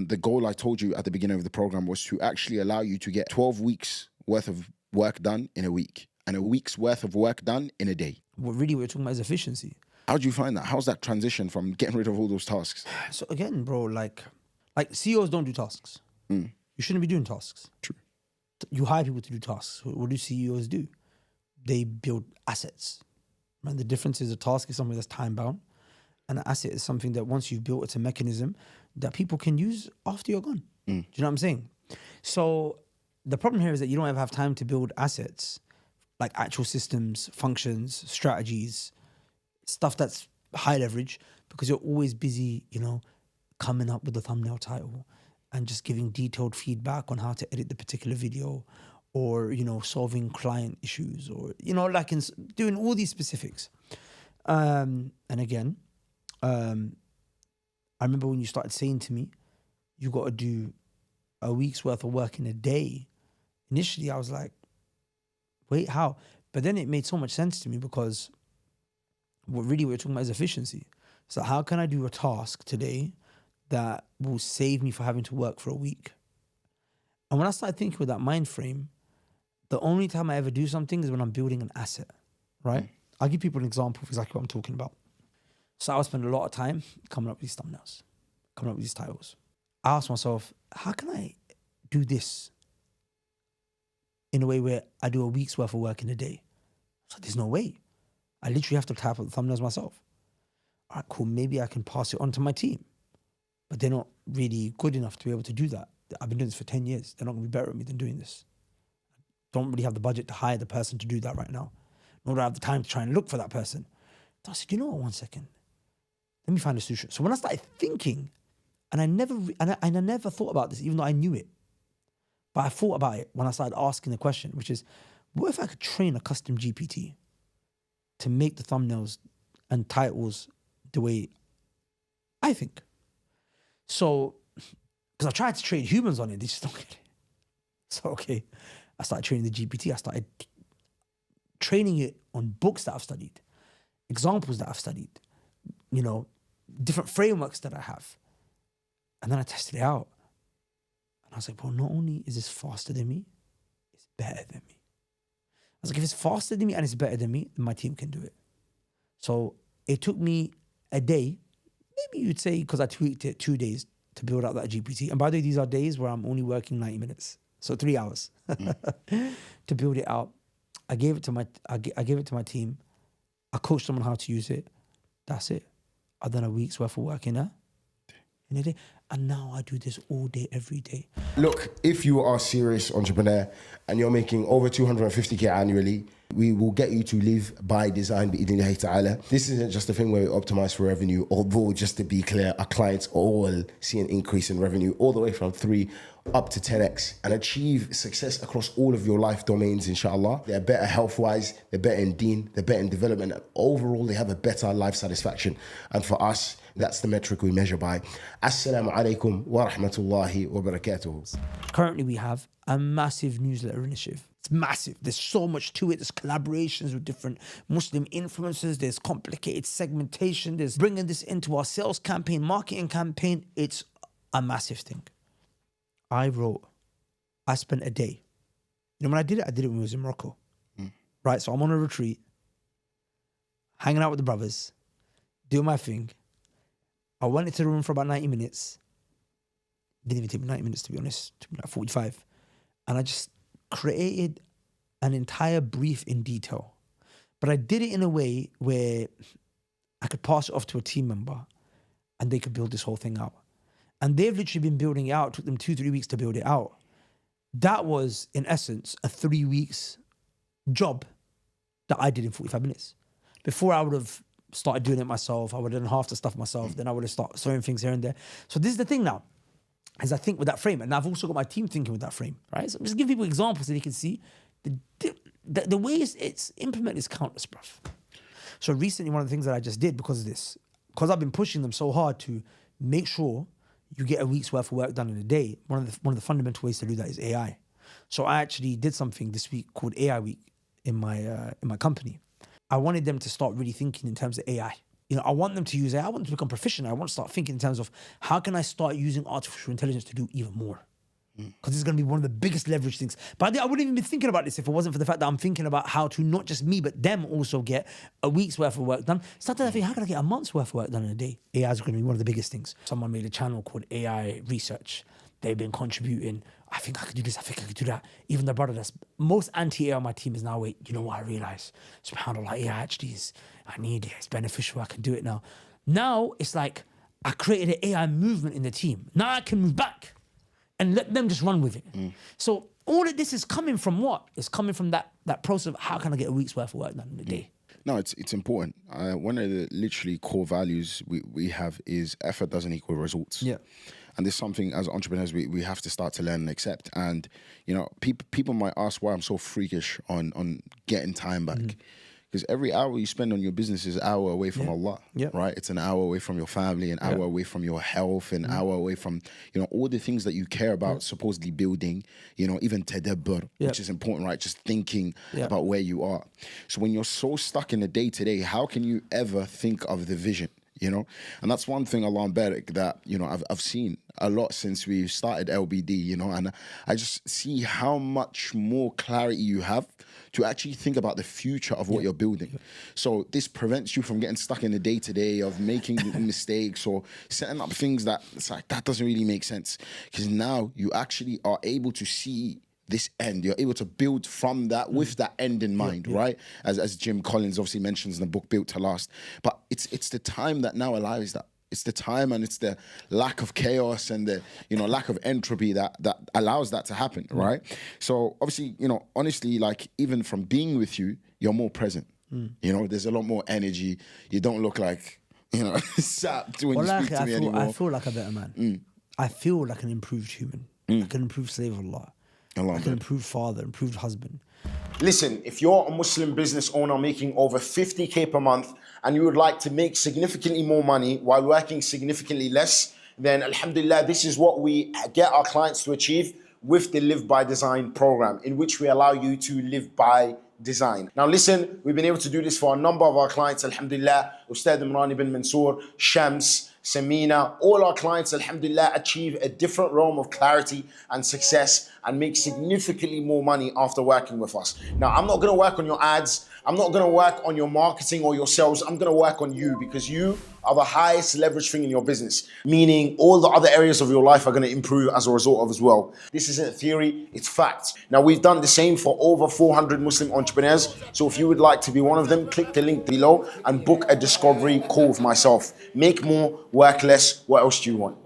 the goal I told you at the beginning of the program was to actually allow you to get 12 weeks worth of work done in a week and a week's worth of work done in a day. What really we're talking about is efficiency. How do you find that? How's that transition from getting rid of all those tasks? So again, bro, like CEOs don't do tasks. You shouldn't be doing tasks. True. You hire people to do tasks. What do CEOs do? They build assets. Right? The difference is a task is something that's time bound, and an asset is something that once you've built, it's a mechanism that people can use after you're gone. Do you know what I'm saying? So the problem here is that you don't ever have time to build assets, like actual systems, functions, strategies, stuff that's high leverage, because you're always busy, coming up with the thumbnail title and just giving detailed feedback on how to edit the particular video, or, solving client issues, or, doing all these specifics. And again, I remember when you started saying to me, you got to do a week's worth of work in a day. Initially, I was like, wait, how? But then it made so much sense to me, because what really we're talking about is efficiency. So how can I do a task today that will save me for having to work for a week? And when I started thinking with that mind frame, the only time I ever do something is when I'm building an asset, right? I'll give people an example of exactly what I'm talking about. So I would spend a lot of time coming up with these thumbnails, coming up with these titles. I asked myself, how can I do this in a way where I do a week's worth of work in a day? So there's no way. I literally have to type up the thumbnails myself. All right, cool. Maybe I can pass it on to my team, but they're not really good enough to be able to do that. I've been doing this for 10 years. They're not going to be better at me than doing this. Don't really have the budget to hire the person to do that right now. Nor do I have the time to try and look for that person. So I said, you know what, 1 second. Let me find a solution. So when I started thinking, and I never thought about this, even though I knew it, but I thought about it when I started asking the question, which is, what if I could train a custom GPT to make the thumbnails and titles the way I think? So, because I tried to train humans on it, they just don't get it. So, okay, I started training the GPT. I started training it on books that I've studied, examples that I've studied, different frameworks that I have. And then I tested it out. And I was like, bro, not only is this faster than me, it's better than me. I was like, if it's faster than me and it's better than me, then my team can do it. So it took me a day, maybe you'd say, because I tweaked it, 2 days to build out that GPT. And by the way, these are days where I'm only working 90 minutes. So 3 hours to build it out. I gave it to my team. I coached them on how to use it. That's it. I've done a week's worth of work in a day. And now I do this all day, every day. Look, if you are a serious entrepreneur and you're making over 250K annually, we will get you to live by design, bi'idhnillahi ta'ala. This isn't just a thing where we optimize for revenue, although just to be clear, our clients all see an increase in revenue all the way from 3 up to 10x and achieve success across all of your life domains, inshallah. They're better health-wise, they're better in deen, they're better in development, and overall they have a better life satisfaction. And for us, that's the metric we measure by. Assalamu alaikum wa rahmatullahi wa barakatuh. Currently we have a massive newsletter initiative. It's massive. There's so much to it. There's collaborations with different Muslim influencers. There's complicated segmentation. There's bringing this into our sales campaign, marketing campaign. It's a massive thing. I spent a day. When I did it when we was in Morocco. Right? So I'm on a retreat, hanging out with the brothers, doing my thing. I went into the room for about 90 minutes. Didn't even take me 90 minutes, to be honest. It took me like 45. And I just created an entire brief in detail. But I did it in a way where I could pass it off to a team member and they could build this whole thing out. And they've literally been building it out. It took them 2-3 weeks to build it out. That was, in essence, a 3 weeks job that I did in 45 minutes. Before I would have started doing it myself, I would have done half the stuff myself, then I would have started throwing things here and there. So this is the thing now, as I think with that frame, and I've also got my team thinking with that frame, right? So I'm just giving people examples so they can see the way it's implemented is countless, bruv. So recently, one of the things that I just did because of this, because I've been pushing them so hard to make sure you get a week's worth of work done in a day, one of the fundamental ways to do that is AI. So I actually did something this week called AI Week in my company. I wanted them to start really thinking in terms of AI. I want them to use AI. I want them to become proficient. I want to start thinking in terms of how can I start using artificial intelligence to do even more? Because this is going to be one of the biggest leverage things. But I wouldn't even be thinking about this if it wasn't for the fact that I'm thinking about how to not just me, but them also get a week's worth of work done. Start to think, how can I get a month's worth of work done in a day? AI is going to be one of the biggest things. Someone made a channel called AI Research. They've been contributing. I think I could do this. I think I could do that. Even the brother that's most anti-AI on my team is now, wait, you know what I realize? SubhanAllah, AI actually is, I need it. It's beneficial. I can do it now. Now it's like I created an AI movement in the team. Now I can move back and let them just run with it. So all of this is coming from what? It's coming from that process of how can I get a week's worth of work done in a day? No, it's important. One of the literally core values we have is effort doesn't equal results. Yeah. And this is something as entrepreneurs we have to start to learn and accept. And people might ask why I'm so freakish on getting time back. Because every hour you spend on your business is an hour away from Allah, right? It's an hour away from your family, an hour away from your health, an hour away from, all the things that you care about, supposedly building, even tadabbur, which is important, right? Just thinking about where you are. So when you're so stuck in the day-to-day, how can you ever think of the vision? And that's one thing, Allah Barak, that I've seen a lot since we started LBD, and I just see how much more clarity you have to actually think about the future of what you're building. So this prevents you from getting stuck in the day-to-day of making mistakes or setting up things that it's like that doesn't really make sense, because now you actually are able to see this end. You're able to build from that with that end in mind, right? As Jim Collins obviously mentions in the book Built to Last. But it's the time that now allows that. It's the time and it's the lack of chaos and the lack of entropy that allows that to happen, right? So obviously, honestly, like even from being with you, you're more present. There's a lot more energy. You don't look like sapped when you speak to me anymore. I feel like a better man. I feel like an improved human, like an improved slave of Allah. Like an improved father, improved husband. Listen, if you're a Muslim business owner making over 50K per month and you would like to make significantly more money while working significantly less, then alhamdulillah, this is what we get our clients to achieve with the Live by Design program, in which we allow you to live by design. Now listen, we've been able to do this for a number of our clients, alhamdulillah. Ustad Imran ibn Mansour, Shams, Samina, all our clients, alhamdulillah, achieve a different realm of clarity and success and make significantly more money after working with us. Now, I'm not gonna work on your ads. I'm not gonna work on your marketing or your sales. I'm gonna work on you, because you are the highest leverage thing in your business, meaning all the other areas of your life are gonna improve as a result of as well. This isn't theory, it's facts. Now, we've done the same for over 400 Muslim entrepreneurs. So if you would like to be one of them, click the link below and book a discovery call with myself. Make more, work less. What else do you want?